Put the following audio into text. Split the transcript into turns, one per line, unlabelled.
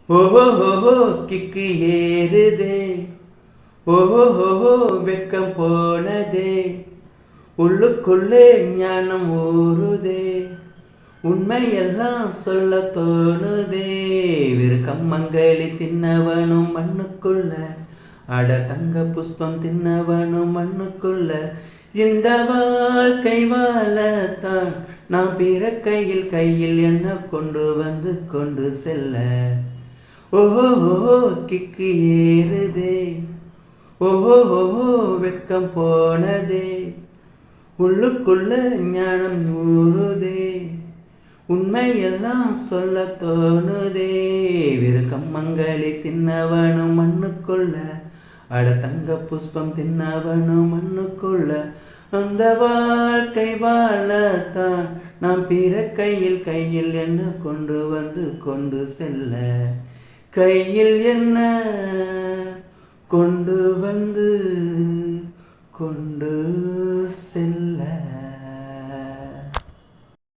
ஓஹோ கிக்கு ஏறுதே, ஓஹோ வெக்கம் போனதே, உள்ளுக்குள்ளே ஞானம் ஊறுதே, உண்மையெல்லாம் சொல்ல தோணுதே. விருக்கம் மங்களி தின்னவனும் மண்ணுக்குள்ள, அட தங்க புஷ்பம் தின்னவனும் மண்ணுக்குள்ள. இந்த வாழ்க்கை வாழத்தான் நாம் பிறக்கையில் கையில் என்ன கொண்டு வந்து கொண்டு செல்ல. ஓஹோ கிக்கு ஏறுதே, ஓஹோ வெக்கம் போனதே, உள்ளுக்குள்ள ஞானம் ஊறுதே, உண்மையெல்லாம் சொல்ல தோணுதே. விருக்கம் மங்களி தின்னவனும் மண்ணுக்குள்ள, அட தங்க புஷ்பம் தின்னவனும் மண்ணுக்குள்ள. அந்த வாழ்க்கை வாழத்தான் நாம் பிறக்கையில் கையில் என்ன கொண்டு வந்து கொண்டு செல்ல. கையில் என்ன கொண்டு வந்து கொண்டு செல்ல.